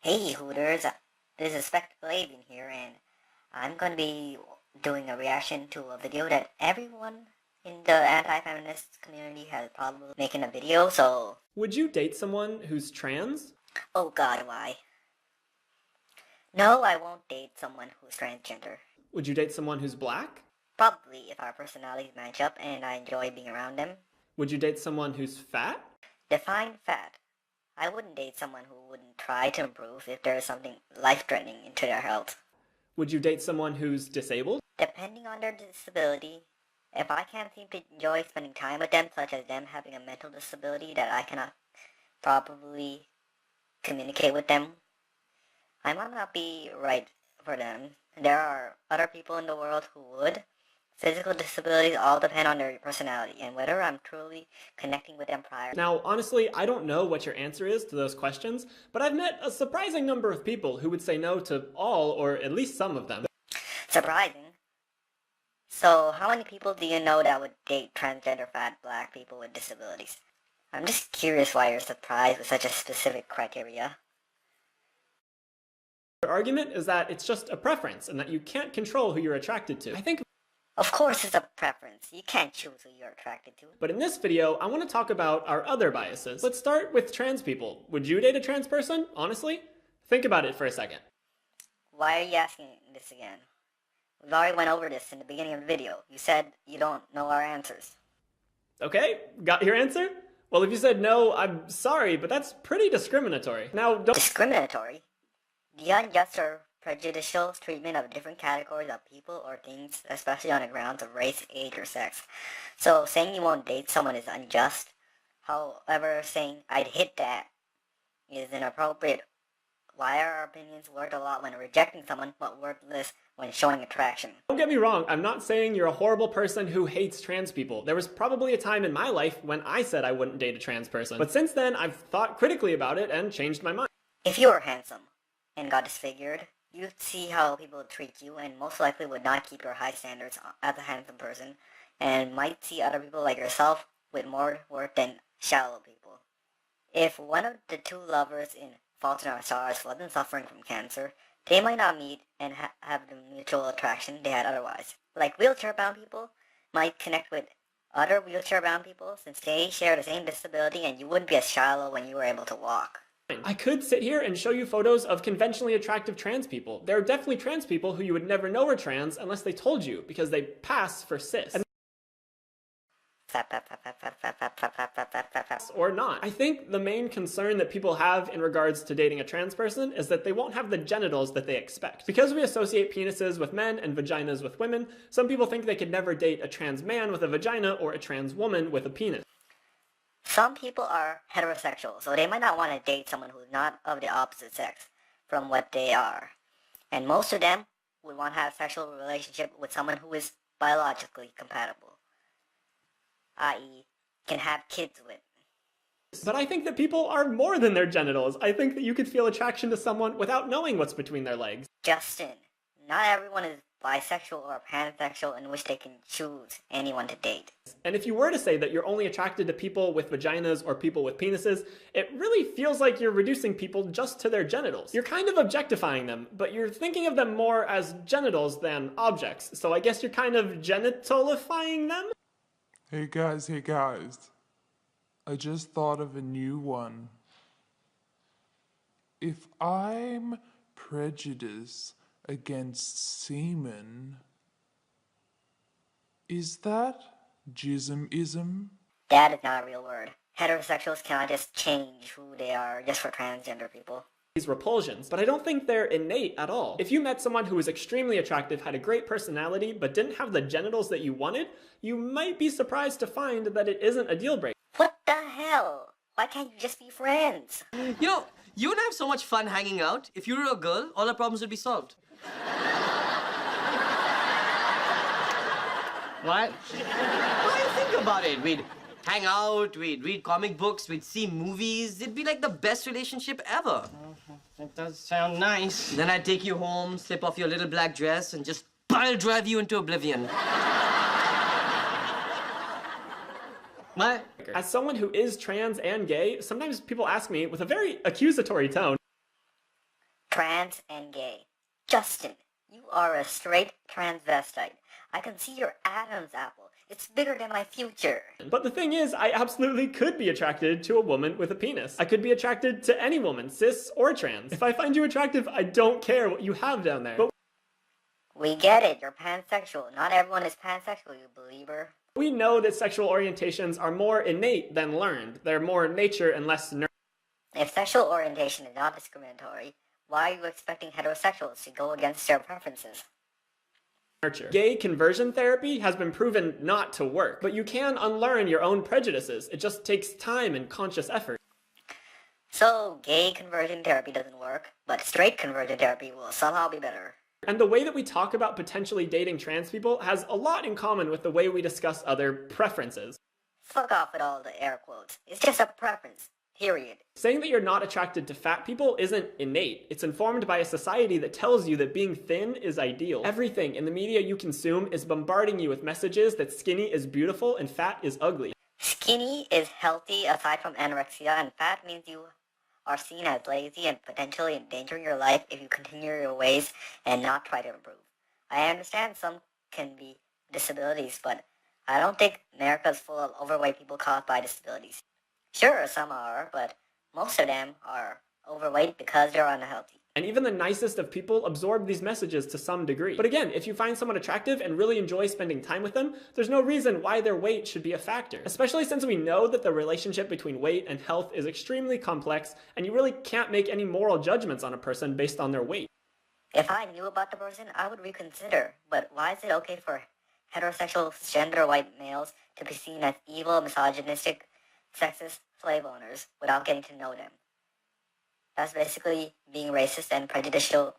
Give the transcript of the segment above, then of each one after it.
Hey Hooters, this is Spectacle Avian here, and I'm going to be doing a reaction to a video that everyone in the anti-feminist community has probably making a video, so... Would you date someone who's trans? Oh god, why? No, I won't date someone who's transgender. Would you date someone who's black? Probably if our personalities match up and I enjoy being around them. Would you date someone who's fat? Define fat. I wouldn't date someone who wouldn't try to improve if there is something life-threatening into their health. Would you date someone who's disabled? Depending on their disability, if I can't seem to enjoy spending time with them, such as them having a mental disability that I cannot properly communicate with them, I might not be right for them. There are other people in the world who would. Physical disabilities all depend on their personality and whether I'm truly connecting with them prior. Now, honestly, I don't know what your answer is to those questions, but I've met a surprising number of people who would say no to all or at least some of them. Surprising? So, how many people do you know that would date transgender fat black people with disabilities? I'm just curious why you're surprised with such a specific criteria. Your argument is that it's just a preference and that you can't control who you're attracted to. I think... Of course it's a preference. You can't choose who you're attracted to. But in this video, I want to talk about our other biases. Let's start with trans people. Would you date a trans person, honestly? Think about it for a second. Why are you asking this again? We've already went over this in the beginning of the video. You said you don't know our answers. Okay, got your answer? Well, if you said no, I'm sorry, but that's pretty discriminatory. Now, don't... Discriminatory? The unjust or prejudicial treatment of different categories of people or things, especially on the grounds of race, age, or sex. So, saying you won't date someone is unjust. However, saying I'd hit that is inappropriate. Why are our opinions worth a lot when rejecting someone, but worthless when showing attraction? Don't get me wrong, I'm not saying you're a horrible person who hates trans people. There was probably a time in my life when I said I wouldn't date a trans person. But since then, I've thought critically about it and changed my mind. If you were handsome and got disfigured, you'd see how people treat you and most likely would not keep your high standards as a handsome person and might see other people like yourself with more worth than shallow people. If one of the two lovers in Fault in Our Stars wasn't suffering from cancer, they might not meet and have the mutual attraction they had otherwise. Like wheelchair-bound people might connect with other wheelchair-bound people since they share the same disability and you wouldn't be as shallow when you were able to walk. I could sit here and show you photos of conventionally attractive trans people. There are definitely trans people who you would never know are trans unless they told you, because they pass for cis. Or not. I think the main concern that people have in regards to dating a trans person is that they won't have the genitals that they expect. Because we associate penises with men and vaginas with women, some people think they could never date a trans man with a vagina or a trans woman with a penis. Some people are heterosexual, so they might not want to date someone who's not of the opposite sex from what they are. And most of them would want to have a sexual relationship with someone who is biologically compatible, i.e., can have kids with. But I think that people are more than their genitals. I think that you could feel attraction to someone without knowing what's between their legs. Justin, not everyone is bisexual or pansexual in which they can choose anyone to date. And if you were to say that you're only attracted to people with vaginas or people with penises, it really feels like you're reducing people just to their genitals. You're kind of objectifying them, but you're thinking of them more as genitals than objects. So I guess you're kind of genitalifying them? Hey guys, I just thought of a new one. If I'm prejudiced against semen, is that jismism? That is not a real word. Heterosexuals cannot just change who they are just for transgender people. These repulsions, but I don't think they're innate at all. If you met someone who was extremely attractive, had a great personality, but didn't have the genitals that you wanted, you might be surprised to find that it isn't a deal breaker. What the hell? Why can't you just be friends? You know, you would have so much fun hanging out. If you were a girl, all our problems would be solved. What? What do you think about it? We'd hang out, we'd read comic books, we'd see movies. It'd be like the best relationship ever. That does sound nice. Then I'd take you home, slip off your little black dress, and just pile drive you into oblivion. What? As someone who is trans and gay, sometimes people ask me with a very accusatory tone, trans and gay. Justin, you are a straight transvestite. I can see your Adam's apple. It's bigger than my future. But the thing is, I absolutely could be attracted to a woman with a penis. I could be attracted to any woman, cis or trans. If I find you attractive, I don't care what you have down there. But we get it, you're pansexual. Not everyone is pansexual, you believer. we know that sexual orientations are more innate than learned. They're more nature and less nurture. If sexual orientation is not discriminatory, why are you expecting heterosexuals to go against their preferences? Gay conversion therapy has been proven not to work, but you can unlearn your own prejudices. It just takes time and conscious effort. So, gay conversion therapy doesn't work, but straight conversion therapy will somehow be better. And the way that we talk about potentially dating trans people has a lot in common with the way we discuss other preferences. Fuck off with all the air quotes. It's just a preference. Period. Saying that you're not attracted to fat people isn't innate. It's informed by a society that tells you that being thin is ideal. Everything in the media you consume is bombarding you with messages that skinny is beautiful and fat is ugly. Skinny is healthy aside from anorexia, and fat means you are seen as lazy and potentially endangering your life if you continue your ways and not try to improve. I understand some can be disabilities, but I don't think America's full of overweight people caused by disabilities. Sure, some are, but most of them are overweight because they're unhealthy. And even the nicest of people absorb these messages to some degree. But again, if you find someone attractive and really enjoy spending time with them, there's no reason why their weight should be a factor. Especially since we know that the relationship between weight and health is extremely complex, and you really can't make any moral judgments on a person based on their weight. If I knew about the person, I would reconsider. But why is it okay for heterosexual gender white males to be seen as evil, misogynistic, sexist slave owners without getting to know them? That's basically being racist and prejudicial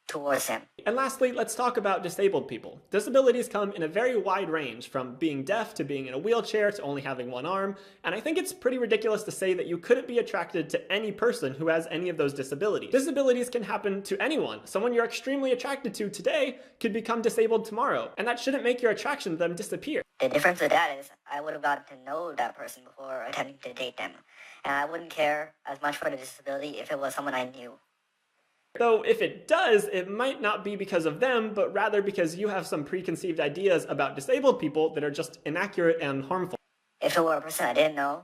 towards them. And lastly, let's talk about disabled people. Disabilities come in a very wide range, from being deaf to being in a wheelchair to only having one arm, and I think it's pretty ridiculous to say that you couldn't be attracted to any person who has any of those disabilities. Disabilities can happen to anyone. Someone you're extremely attracted to today could become disabled tomorrow, and that shouldn't make your attraction to them disappear. The difference with that is I would have gotten to know that person before attempting to date them, and I wouldn't care as much for the disability if it was someone I knew. Though if it does, it might not be because of them, but rather because you have some preconceived ideas about disabled people that are just inaccurate and harmful. If it were a person I didn't know,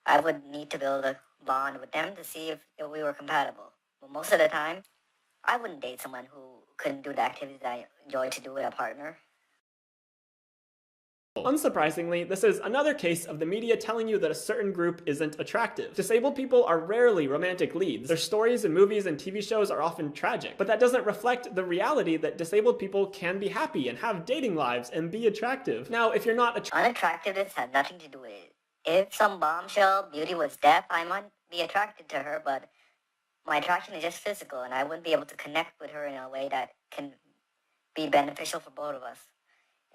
I would need to build a bond with them to see if we were compatible. But most of the time, I wouldn't date someone who couldn't do the activities I enjoy to do with a partner. Unsurprisingly, this is another case of the media telling you that a certain group isn't attractive. Disabled people are rarely romantic leads. Their stories in movies and TV shows are often tragic, but that doesn't reflect the reality that disabled people can be happy and have dating lives and be attractive. Now, if you're not Unattractiveness has nothing to do with it. If some bombshell beauty was deaf, I might be attracted to her, but my attraction is just physical, and I wouldn't be able to connect with her in a way that can be beneficial for both of us.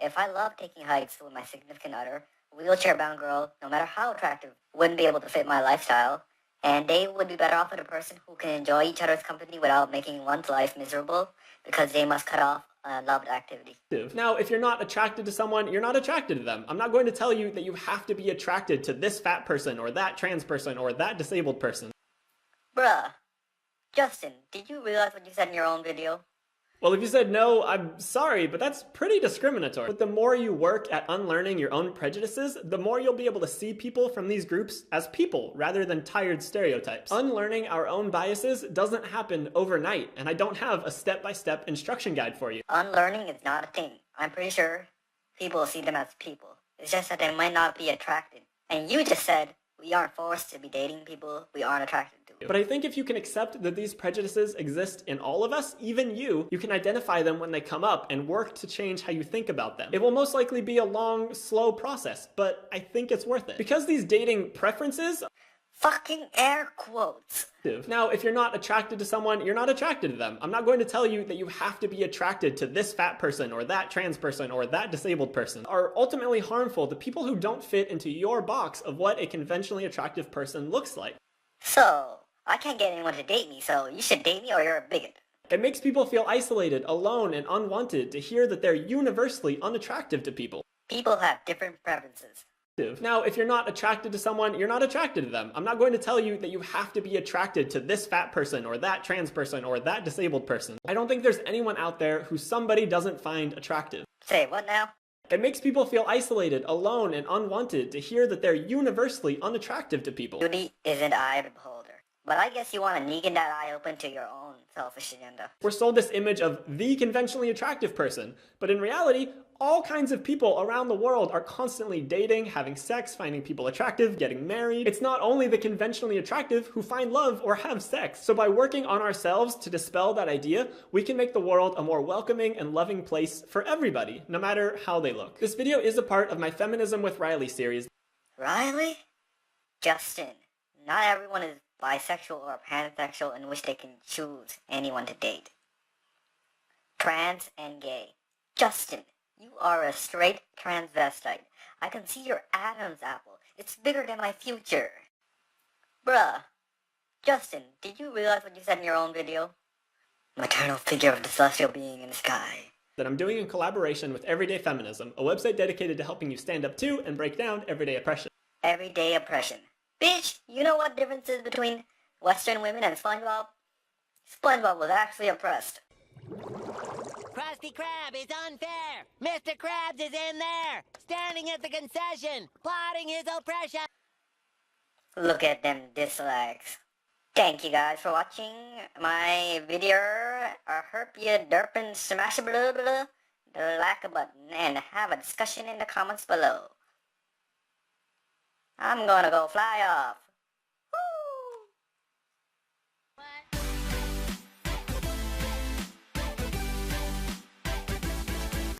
If I love taking hikes with my significant other, a wheelchair-bound girl, no matter how attractive, wouldn't be able to fit my lifestyle, and they would be better off with a person who can enjoy each other's company without making one's life miserable because they must cut off a loved activity. Now, if you're not attracted to someone, you're not attracted to them. I'm not going to tell you that you have to be attracted to this fat person or that trans person or that disabled person. Bruh. Justin, did you realize what you said in your own video? Well, if you said no, I'm sorry, but that's pretty discriminatory. But the more you work at unlearning your own prejudices, the more you'll be able to see people from these groups as people rather than tired stereotypes. Unlearning our own biases doesn't happen overnight, and I don't have a step-by-step instruction guide for you. Unlearning is not a thing. I'm pretty sure people see them as people. It's just that they might not be attracted. And you just said we aren't forced to be dating people we aren't attracted to. But I think if you can accept that these prejudices exist in all of us, even you can identify them when they come up and work to change how you think about them. It will most likely be a long, slow process, but I think it's worth it. Because these dating preferences Fucking air quotes. Now, if you're not attracted to someone, you're not attracted to them. I'm not going to tell you that you have to be attracted to this fat person or that trans person or that disabled person. Are ultimately harmful to people who don't fit into your box of what a conventionally attractive person looks like. So, I can't get anyone to date me, so you should date me or you're a bigot. It makes people feel isolated, alone, and unwanted to hear that they're universally unattractive to people. People have different preferences. Now, if you're not attracted to someone, you're not attracted to them. I'm not going to tell you that you have to be attracted to this fat person or that trans person or that disabled person. I don't think there's anyone out there who somebody doesn't find attractive. Say what now? It makes people feel isolated, alone, and unwanted to hear that they're universally unattractive to people. Beauty is an eye of the beholder. But I guess you want to neaten that eye open to your own selfish agenda. We're sold this image of the conventionally attractive person, but in reality, all kinds of people around the world are constantly dating, having sex, finding people attractive, getting married. It's not only the conventionally attractive who find love or have sex. So by working on ourselves to dispel that idea, we can make the world a more welcoming and loving place for everybody, no matter how they look. This video is a part of my Feminism with Riley series. Riley? Justin, not everyone is bisexual or pansexual in which they can choose anyone to date. Trans and gay. Justin, you are a straight transvestite. I can see your Adam's apple. It's bigger than my future. Bruh. Justin, did you realize what you said in your own video? Maternal figure of the celestial being in the sky. That I'm doing in collaboration with Everyday Feminism, a website dedicated to helping you stand up to and break down everyday oppression. Everyday oppression. Bitch, you know what difference is between Western women and SpongeBob? SpongeBob was actually oppressed. Krusty Krab is unfair! Mr. Krabs is in there! Standing at the concession! Plotting his oppression! Look at them dislikes. Thank you guys for watching my video. I hope you derp and smash the like button and have a discussion in the comments below. I'm gonna go fly off.